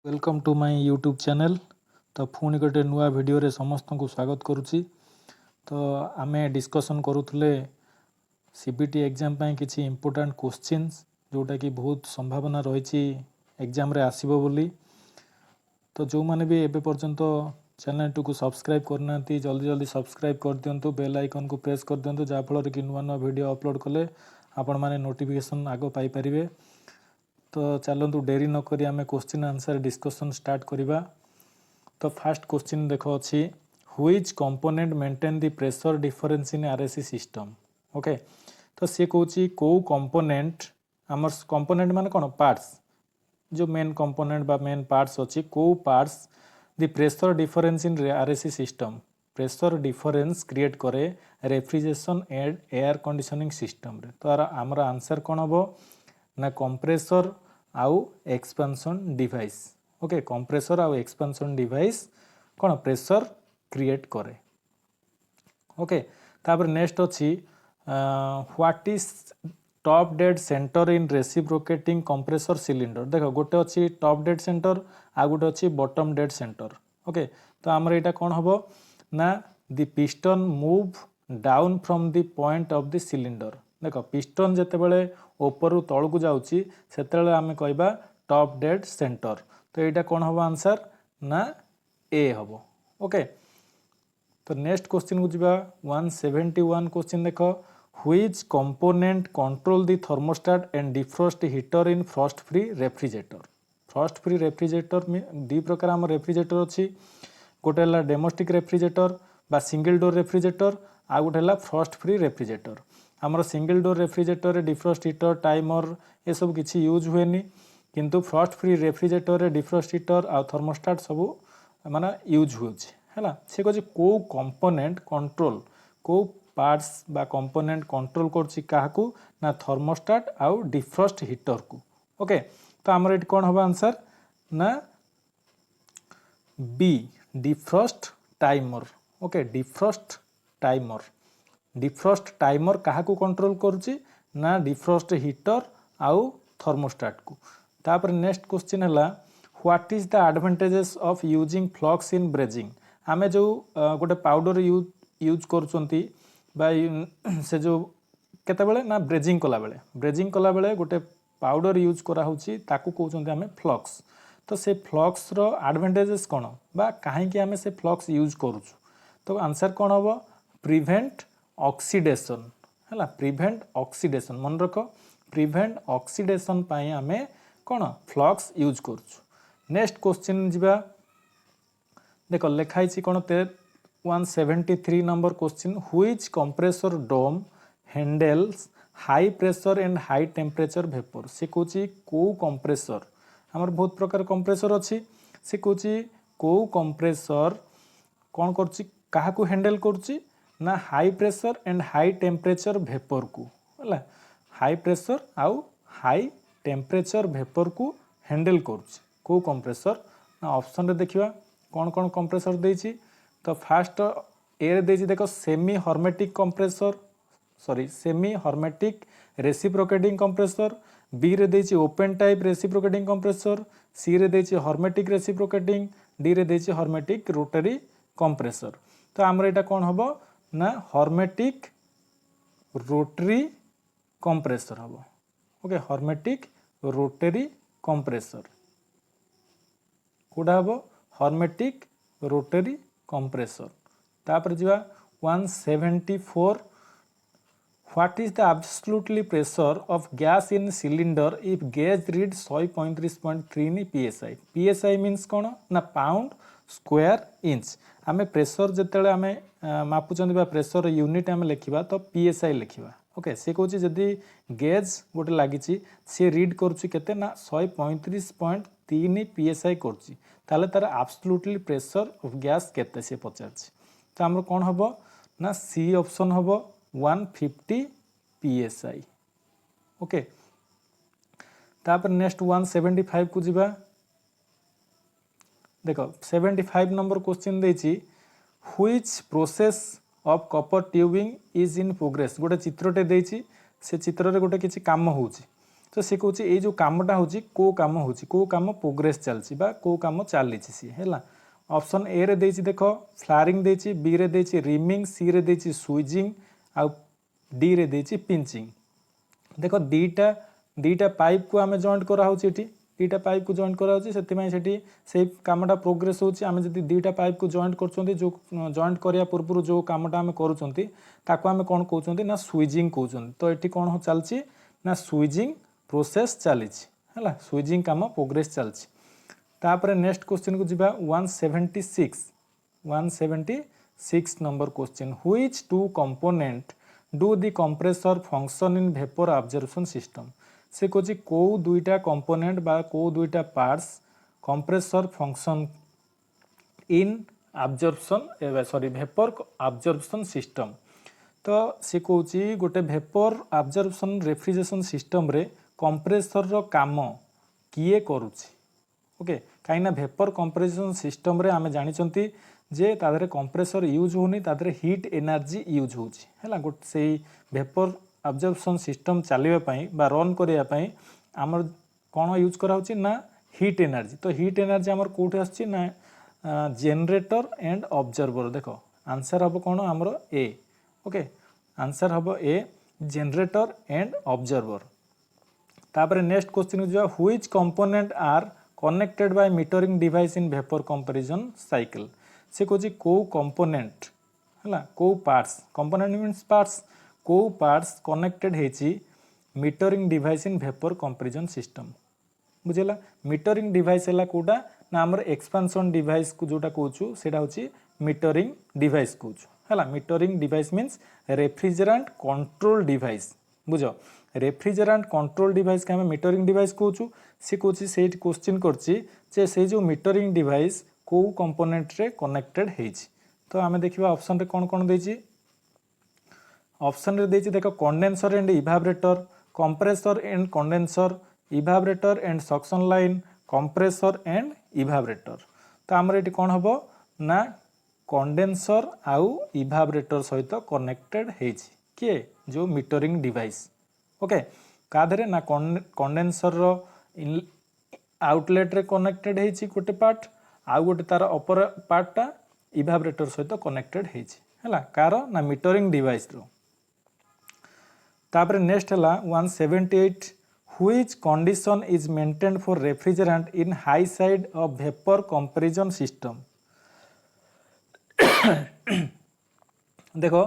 Welcome to my YouTube channel. तो पुणी गोटे नुआ वीडियो रे समस्त को स्वागत करुच्ची। तो आमे डिस्कशन करुले सीबीटी एग्जाम पाई किसी इंपोर्टेंट क्वेश्चंस जोटा कि बहुत संभावना रही एग्जाम रे आसीबो बोली। तो जो माने भी एबे पर्यंत चैनल को सब्सक्राइब करना जल्दी जल्दी सब्सक्राइब कर दिंतु, बेल आइकन को प्रेस कर दिंतु जहाँफल कि नुआ नुआ वीडियो अपलोड कले आपण माने नोटिफिकेशन आगो पाई परिबे। तो चलतु डेरी नक आम क्वेश्चन आंसर डिस्कशन स्टार्ट करवा। तो फास्ट क्वेश्चन देख अच्छी which component maintain the pressure difference in RSC system. Okay, तो सी कौची कौ कंपोनेंट आम कंपोनेंट मान कौन पार्ट्स जो मेन कंपोनेंट बा मेन पार्ट्स अच्छी कौ parts the pressure difference in RSC system pressure difference create करे refrigeration and air conditioning system रे। तो आमर आंसर कौन हम ना कंप्रेसर आउ एक्सपेंशन डिवाइस। ओके, कंप्रेसर आउ एक्सपेंशन डिवाइस कौन प्रेशर क्रिएट करे। ओके, तापर नेक्स्ट अच्छी what is top dead centre in reciprocating compressor cylinder. देख गोटे अच्छी टॉप डेड सेंटर आ गोटे अच्छी बॉटम डेड सेंटर। ओके, तो आमर यहाँ कौन हम ना the piston move down from the point of the cylinder. देख पिस्टन जितेबाला ऊपर तलू जाऊँगी से आम कहवा टॉप डेड सेंटर। तो यहाँ कौन हम आंसर ना ए हम। ओके, तो नेक्स्ट क्वेश्चन को जीवा 171 क्वेश्चन देख which component control the thermostat and defrost heater in frost free refrigerator. Frost free refrigerator दी प्रकार आम रेफ्रिजरेटर अच्छी गोटे है डोमेस्टिक रेफ्रिजरेटर बा सिंगल डोर रेफ्रिजरेटर आ गोटे है फ्रॉस्ट फ्री रेफ्रिजरेटर। आमर single door refrigerator defrost heater timer ये सब किसी यूज हुए किंतु frost free refrigerator defrost heater आ थर्मोस्टेट सब माने यूज हुए है। सी कहे कौ कंपोनेंट कंट्रोल कौ पार्ट्स बा कंपोनेंट कंट्रोल करूँ ना थर्मोस्टेट आउ डिफ्रोस्ट हीटर को। ओके, तो आमर ये कौन हम आंसर ना B defrost timer. Okay, defrost timer defrost timer क्या कंट्रोल करुच्ची ना डिफ्रोस्ट हीटर आउ थर्मोस्टेट को। तापर नेक्स्ट क्वेश्चन है what is the advantages of using flux in brazing. आमे जो गोटे पाउडर यूज करुचंती बा से जो केतेबेले ना ब्रेजिंग कला बेले गोटे पाउडर यूज करा होची ताकू कहउचंती आमे फ्लक्स। तो से फ्लक्स रो एडवांटेजेस कौन बा काहे आमे से फ्लक्स यूज करूछु। तो आंसर कौन हम प्रिवेंट ऑक्सीडेशन है। प्रिवेंट ऑक्सीडेशन मन रख प्रिवेंट ऑक्सीडेशन पाई आमे कौन फ्लक्स यूज करूछु। नेक्स्ट क्वेश्चन जीवा देख लिखाई कौन 173 number question which compressor dome handles high pressure and high temperature vapour. से कौची कौ कंप्रेसर आमर बहुत प्रकार कंप्रेसर अच्छी से कौची कौ कंप्रेसर कौन करुच्ची क्या हैंडल करुच्ची ना high pressure and high temperature vapour को है। हाई प्रेशर आउ हाई टेम्परेचर वेपर को हैंडल करुच्ची कौ कंप्रेसर ना ऑप्शन रे देखिवा कौन कौन कंप्रेसर देछि। तो फास्ट ए देछि देखो semi hermetic compressor sorry semi hermetic reciprocating compressor, B रे देछि open type reciprocating compressor, C रे देछि हर्मेटिक रेसिप्रोकेटिंग, डी रे देछि हर्मेटिक रोटरी कंप्रेसर। तो आमर यहाँ कौन हम ना हर्मेटिक रोटरी कंप्रेसर हम। ओके, हर्मेटिक रोटरी कंप्रेसर कौटा हम हर्मेटिक रोटरी कंप्रेसर। तापर जीवा 174 what is the absolutely pressure of gas in cylinder if gauge read 135.3 psi। psi means कौन ना पाउंड स्क्वायर इंच। आमे प्रेशर जिते आमे मापुचंदी बा प्रेशर यूनिट आमे लिखिबा तो psi लिखिबा। ओके, से कहूँ जदि गेज गोटे लगी सी रीड करुच्ची केते ना 135.3 psi करुच्ची ताले तार एब्सोल्युटली प्रेशर ऑफ गैस केते से पचारछि। तो आमर कौन हम ना सी ऑप्शन हम 150 psi। ओके, तापर नेक्स्ट 175 को जीवा देखो 75 नंबर क्वेश्चन देछि which process of copper tubing is in progress. गोटे चित्रटे देछि से चित्र रे गोटे किछि काम होउछि तो सी कहूँ ये जो कामटा हूँ को काम हो काम प्रोग्रेस चलती को काम चली सी है। ऑप्शन ए रे देछि देख फ्लारिंग देछि, बी रे देछि रिमिंग, सी रे देछि स्विजिंग, आउ डी रे देछि पिंचिंग। देख दीटा पाइप को आम जॉइंट कराऊँ ये दीटा पाइप को जॉइंट कराऊँ से कामटा प्रोग्रेस होची। आम जब दीटा पाइप को जॉइंट कर जो जॉइंट करिया पूर्व जो कामटा आम करें कौन कहते ना स्विजिंग कहते। तो ये कौन चलती ना स्विजिंग प्रोसेस चली है, स्विजिंग काम प्रोग्रेस चलती। तापर नेक्स्ट क्वेश्चन को जीवा 176 number question. Which two component do the compressor function in vapour observation system. से कौन कौ दुईटा कंपोनेंट बा कौ दुईटा parts compressor function in observation sorry vapour observation system. तो सी कौन गोटे वेपर ऑब्जर्वेशन रेफ्रिजरेशन सिस्टम रे कंप्रेसर रो काम किए करुछि। ओके कहीं वेपर कंप्रेशन सिस्टम रे आम जानी जे तादरे कंप्रेसर यूज होनी तादरे हीट एनर्जी यूज होची है। गोटे से वेपर ऑब्जर्वेशन सिस्टम चलवाई बा रन करने आमर कौन यूज कराऊँ ना हीट एनर्जी। तो हीट एनर्जी आमर कौटे आसची ना जनरेटर एंड ऑब्जर्वर। देख आंसर हम कौन आमर ए। ओके आंसर हम ए जनरेटर एंड ऑब्जर्वर। तापर नेक्स्ट क्वेश्चन जो which component are connected by metering device in vapour comparison cycle. से कौन कौ कंपोनेंट है कौ पार्ट्स कंपोनेंट मीन्स पार्ट्स कौ पार्ट्स कनेक्टेड होती metering device in vapour comparison system. बुझेला मीटरिंग डिवाइस है कौटा ना आमर एक्सपेंशन डिवाइस को जोटा कहूँ सेटा हूँ मीटरिंग डिवाइस कहूँ है। Metering device means refrigerant control device. बुझ रेफ्रिजरेंट कंट्रोल डिवाइस के आम मीटरिंग डिवाइस कहूँ। सी कहूँ से क्वेश्चन कर जो मीटरिंग डिवाइस कौ कंपोनेंट रे कनेक्टेड होती। तो आम देखा ऑप्शन रे कौन कौन देछि। ऑप्शन रे देछि देख condenser and evaporator, compressor and condenser, evaporator and suction line, compressor and evaporator. तो आमर ये कौन हम ना कंडेंसर आउ इभापोरेटर सहित कनेक्टेड होती किए जो मीटरिंग डिवाइस। ओके काधरे ना कंडेंसर रो आउटलेट रे कनेक्टेड होती गोटे पार्ट आउ गोटे तार अपर पार्टा इभापोरेटर सहित कनेक्टेड होती है कार ना मीटरिंग डिवाइस रो। तापर नेक्स्ट है 178 which condition is maintained for refrigerant in high side of vapour comparison system. देखो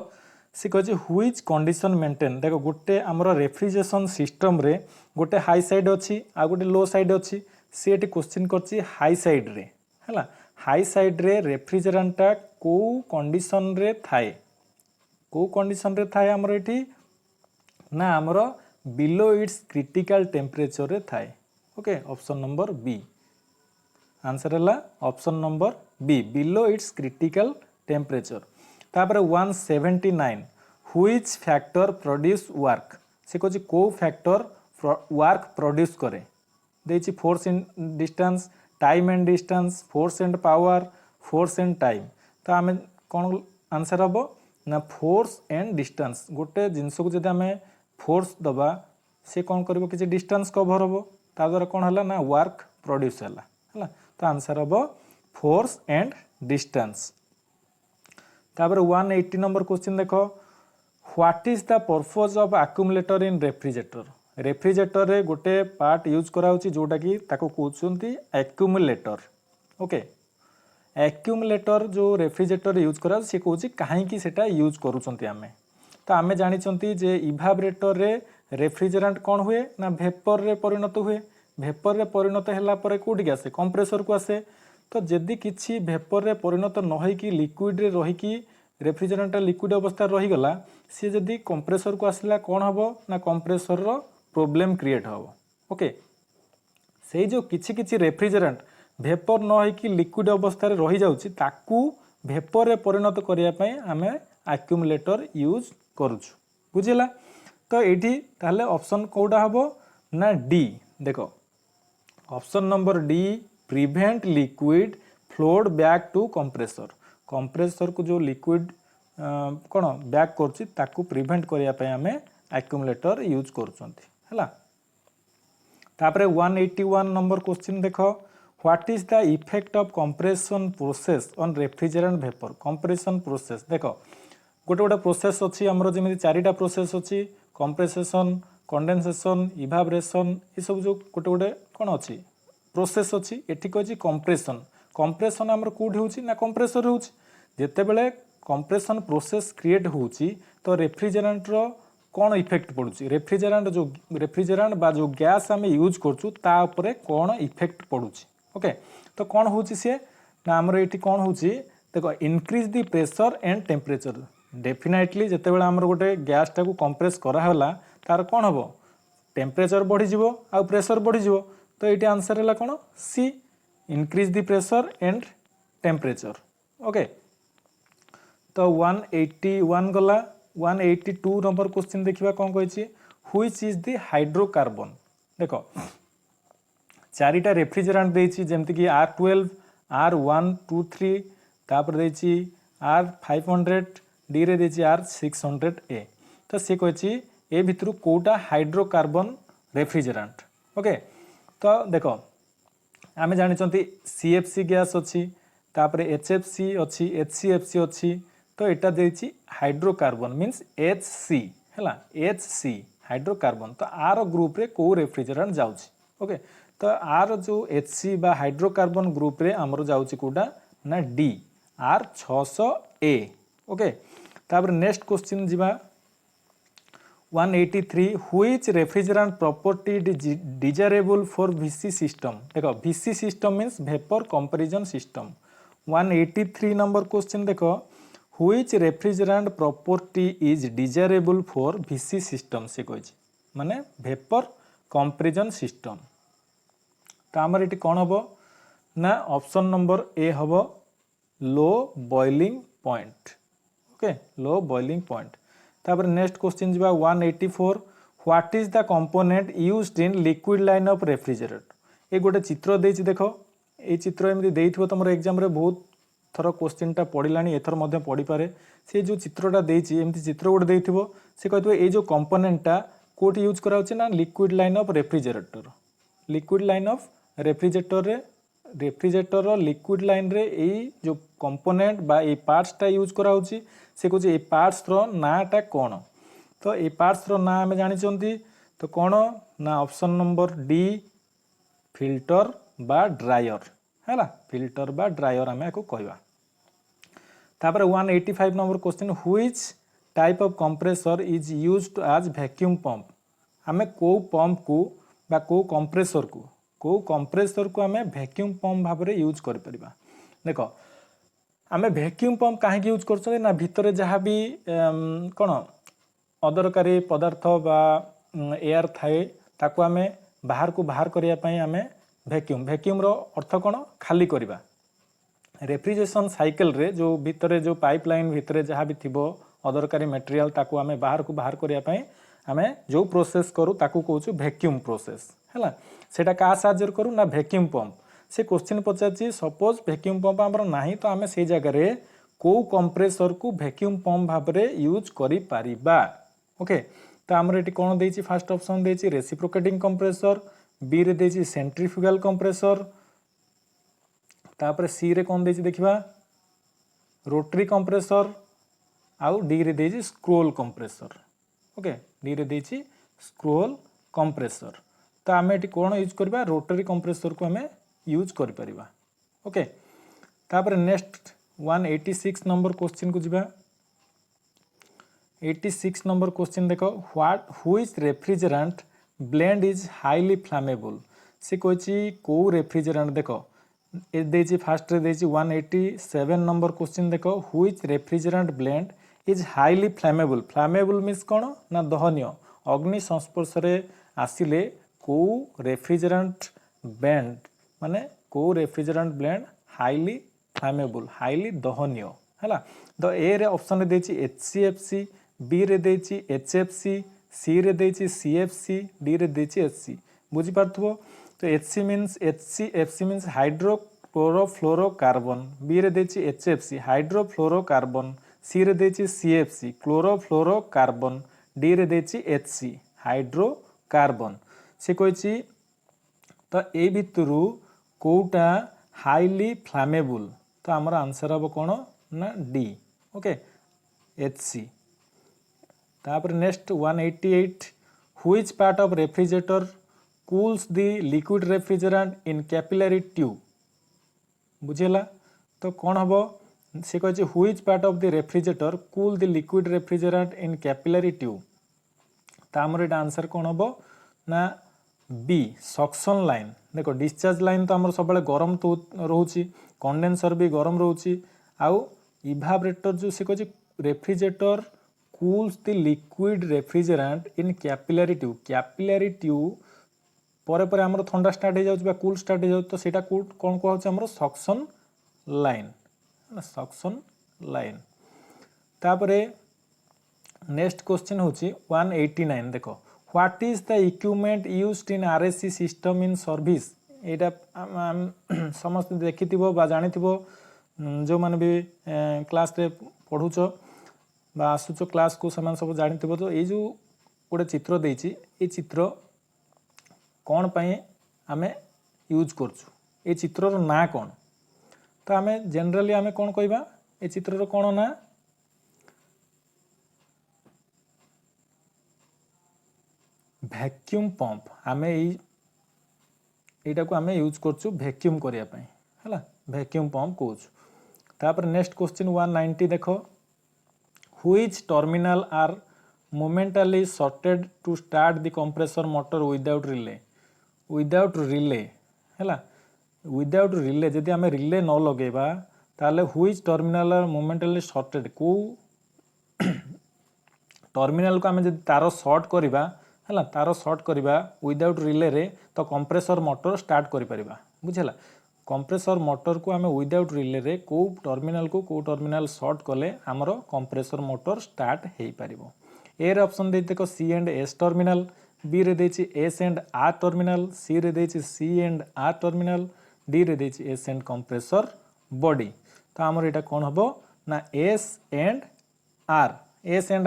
सी कहे व्हिच कंडीशन मेंटेन। देखो गोटे आमर रेफ्रिजरेशन सिस्टम रे गोटे हाई साइड अच्छी आ गोटे लो साइड अच्छी। सी क्वेश्चन कर हाई साइड रे है हाई साइड रे रेफ्रिजरेंटा को कंडीशन रे थाए को कंडीशन रे थाए आमर ये ना आमर बिलो इट्स क्रिटिकल टेम्परेचर रे थाए। Okay option number B answer है option number B below its critical temperature. तापर 179 व्हिच फैक्टर प्रोड्यूस वर्क। से कह को फैक्टर वर्क प्रोड्यूस करे देछि force and distance, time and distance, force and power, force and time. तो आम कौन आंसर हम ना फोर्स एंड डिस्टेंस। गोटे जिनस को जब आम फोर्स दबा सी कौन कर कि डिस्टेंस कवर हम ता द्वारा कौन है ना वर्क प्रोड्यूस है। तो आंसर हम फोर्स एंड डिस्टेंस। तापर 180 नंबर क्वेश्चन देख what is the purpose of accumulator in refrigerator. Refrigerator रे गोटे पार्ट यूज कराउची जोटा कि ताको कहउछंती एक्युमुलेटर। ओके एक्युमुलेटर जो रेफ्रिजरेटर यूज करा से कहउची काहे कि सेटा यूज करूछंती आमे। तो आमे जानिछंती जे इभापोरेटर रे रेफ्रिजरेंट कौन हुए ना वेपर रे परिणत हुए। वेपर रे परिणत होला परे कोठी आसे कंप्रेसर को आसे। तो जदि किछि वेपर रे परिणत न होई कि लिक्विड रे रही कि रेफ्रिजरेंट लिक्विड अवस्था रही गला सी जदि कंप्रेसर को आसला कौन हबो ना कंप्रेसर रो प्रॉब्लम क्रिएट हबो। ओके से जो किछि किछि रेफ्रिजरेंट वेपर न होई कि लिक्विड अवस्था रे रही जाउछि ताकू वेपर रे परिणत करिया पय आमे एक्युमुलेटर यूज करूछु। बुझिला। तो एठी ताले ऑप्शन कोडा हबो ना डी। देखो option number D prevent liquid flood back to compressor. Compressor को जो लिक्विड कौन बैक करछि ताकू प्रिवेंट करिया पय आमे एक्युमुलेटर यूज करछंती हैला। तापर 181 नंबर क्वेश्चन देख what is the effect of compression process on refrigerant vapour compression process देख गोटे गोटे प्रोसेस अच्छी आमर जमी चारिटा प्रोसेस अच्छी कंप्रेसेशन कंडेनसेशन इभापोरेशन ये सब जो गोटे गोटे कौन अच्छी प्रोसेस अच्छी एटी कही कंप्रेशन कंप्रेशन आमर कौटी होची ना कंप्रेसर होची जेतेबेले कंप्रेशन प्रोसेस क्रिएट होची तो रेफ्रिजरेंट रो कौन इफेक्ट पड़ुची रेफ्रिजरेंट बा जो गैस आम यूज करचु ता उपरे कौन इफेक्ट पड़ुची ओके तो कौन होची सी ना आमर ये कौन होची देखो increase the pressure and temperature definitely जितेबाला आमर गोटे गैस टाक कंप्रेस कराला तार कौन हम टेम्परेचर बढ़ीज आ प्रेशर बढ़ीज तो ये आंसर है कौन सी increase the pressure and temperature okay तो 181 गला 182 नंबर क्वेश्चन देखिबा कौन कहिछि व्हिच इज द हाइड्रोकार्बन देखो चारिटा रेफ्रिजरेंट देछि जेमति कि R12 R123 तापर देछि R500 डी रे देछि R600A तो से कहिछि ए भितरु कोटा हाइड्रोकार्बन रेफ्रिजरेंट ओके तो देखो आमे जानिचंती CFC गैस अछि तापर HFC अछि HCFC अछि तो एटा देछि हाइड्रोकार्बन मीन्स HC हैला HC हाइड्रोकार्बन तो आर ग्रुप रे को रेफ्रिजरेंट जाउछि ओके तो आर जो HC बा हाइड्रोकार्बन ग्रुप रे हमर जाउछि कोडा ना D R600A ओके तापर नेक्स्ट क्वेश्चन जिबा 183 which refrigerant property desirable for VC system देखो VC system means vapour comparison system 183 number question देखो which refrigerant property is desirable for VC system से कहि माने वेपर कंपैरिजन सिस्टम तो आमर ये कौन हम ना ऑप्शन नंबर ए हम low boiling point okay low boiling point तापर नेक्स्ट क्वेश्चन जिबा 184 what is the component used in liquid line of refrigerator ये गोटे चित्र देछि देखो ये चित्र एमती देइथिबो तमरो एग्जाम रे बहुत थर क्वेश्चन टा पढ़िलानी एथर मध्य पढ़ी पारे से जो चित्रटा देछि एमती चित्र गोटे देइथिबो से कहथिबो ए जो कंपोनेंटटा कोट यूज कराउछि ना liquid line of refrigerator liquid line रे ए जो कंपोनेंट बा ए पार्ट्स टा यूज कराउछि से कहछि ए पार्ट्स रो नाटा कोन तो ए पार्ट्स रो ना हमें जानि चंती तो कोन ना ऑप्शन नंबर डी फिल्टर बा ड्रायर हैला फिल्टर बा ड्रायर हमें को कहबा तापर 185 number question which type of compressor is used as vacuum pump हमें को पंप को बा को कंप्रेसर को हमें वैक्यूम पंप भाव में यूज कर परिबा देखो आमे वैक्यूम पंप काहे यूज करछो ना भितरे जहाँ भी कौन अदरकारी पदार्थ बा एयर थाए ताको आमे बाहर को बाहर करिया पई आमे वैक्यूम रो अर्थ कौन खाली करवा रेफ्रिजरेशन साइकिल रे जो भितरे जो पाइपलाइन भितरे जहाँ भी थिबो अदरकारी मटेरियल ताको आमे बाहर को बाहर करिया पई आमे जो प्रोसेस करू ताको कहूछु वैक्यूम प्रोसेस हैला सेटा का साहाଯ୍य करू ना वैक्यूम पंप से क्वेश्चन पचाची सपोज वैक्यूम पंप हमर नाही तो आमे से जगह रे को कंप्रेसर को वैक्यूम पंप भाव में यूज करि पारिबा ओके तो हमर एटी कोन देछि फर्स्ट ऑप्शन देछि रेसिप्रोकेटिंग कंप्रेसर बी रे देछि सेंट्रीफ्यूगल कंप्रेसर तापर सी रे कोन देछि देखिबा रोटरी कंप्रेसर आउ डी रे देछि स्क्रोल कंप्रेसर ओके डी रे देछि स्क्रोल कंप्रेसर तो आमे एटी कोन यूज करबा रोटरी कंप्रेसर को हमें यूज कर परिबा ओके तापर नेक्स्ट 186 नंबर क्वेश्चन को जिबा 86 नंबर क्वेश्चन देखो which refrigerant blend is highly flammable से कहिछि को रेफ्रिजरेंट देखो ए देछि फर्स्ट रे देछि 187 नंबर क्वेश्चन देखो which refrigerant blend is highly flammable means कोन ना दहनीय अग्नि संस्पर्श रे आसिले को रेफ्रिजरेंट ब्लेंड माने को refrigerant blend highly flammable highly दहनीय हैला तो ए रे ऑप्शन रे देछि HCFC बी रे देछि HFC सी रे देछि CFC डी रे देछि HC बुझी पारथबो तो HCFC मीन्स हाइड्रोक्लोरोफ्लोरोकार्बन बी रे देछि HFC हाइड्रोफ्लोरोकार्बन सी रे देछि CFC क्लोरोफ्लोरोकार्बन डी रे देछि HC हाइड्रोकार्बन से कहिछि तो ए भितरु कोटा हाईली फ्लामेबल तो आमर आंसर हम कौन ना डी ओके HC। तापर next 188 which part of refrigerator cools the liquid refrigerant in capillary tube बुझेला तो कौन हम से कहे which part of the refrigerator cool the liquid refrigerant in capillary tube तो आमर ये आंसर कौन हम ना बी सक्शन लाइन। देखो डिस्चार्ज लाइन तो आमर सब गरम तो रोचे कंडेनसर भी गरम रोचे आउ इभापरेटर जो से कहे refrigerator cools the liquid refrigerant in capillary tube परे परे आमर ठंडा स्टार्ट हो जाउछ बा कूल स्टार्ट हो जाउछ तो सेटा कौन कहउछ आमर सक्शन लाइन तापरे नेक्स्ट क्वेश्चन होची 189 देखो what is the equipment used in RSC system in service एटा समस्त देखिथिबो बा जानिथिबो जो माने भी क्लास रे पढुछ बा आसुच क्लास को समान सब जानिथिबो तो ए जो गोटे चित्र देछि ए चित्र कौन पाए आमे यूज करछु ए चित्रर ना कौन तो आमे जनरली आमे कौन कहबा ए चित्रर कौन ना वैक्यूम पंप आमे एटा को आमे यूज करछु वैक्यूम करिया पई हला वैक्यूम पंप कहछु। तापर नेक्स्ट क्वेश्चन 190 देखो which terminal are momentarily shorted to start the compressor motor without relay हैला विदाउट रिले जदि आमे रिले न लगेबा ताले which terminal are momentarily shorted को टर्मिनल को आमे जदि तार शॉर्ट करिबा हैला तार शॉर्ट करिबा विदाउट रिले रे तो कंप्रेसर मोटर स्टार्ट करि परिबा बुझला कंप्रेसर मोटर को आमे विदाउट रिले रे को टर्मिनल शॉर्ट कले हमर कंप्रेसर मोटर स्टार्ट हेई परिबो। ए रे ऑप्शन दे देखो C and S terminal B रे देछि S and R terminal C रे देछि C and R terminal D रे देछि S एंड कंप्रेसर बॉडी तो हमर एटा कोन हबो ना S एंड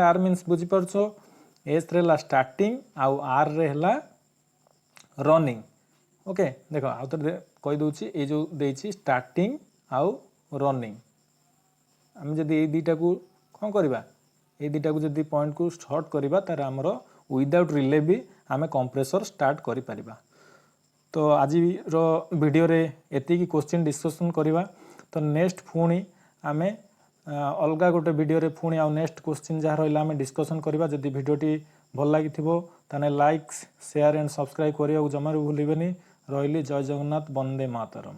R मींस बुझि परछो S रे ला स्टार्टिंग आउ R रे हला रनिंग ओके देखो आउ तो कहि दोछि ए जो देछि स्टार्टिंग आउ रनिंग हम जदि ए दुटा को कोन करबा ए दुटा को जदि पॉइंट को शॉर्ट करबा तार हमरो विदाउट रिले भी आमे कंप्रेसर स्टार्ट करि परिबा। तो आज रो वीडियो रे एति की क्वेश्चन डिस्कशन करबा तो नेक्स्ट पुणी आमे अलगा गोटे वीडियो रे पुणी आ नेक्स्ट क्वेश्चन जहाँ रहा आमे डिस्कशन करबा। जदि वीडियोटी भल लागिथिबो ताने लाइक शेयर एंड सब्सक्राइब करिया जमार भूलिबेनी। रहिली जय जगन्नाथ वंदे मातरम।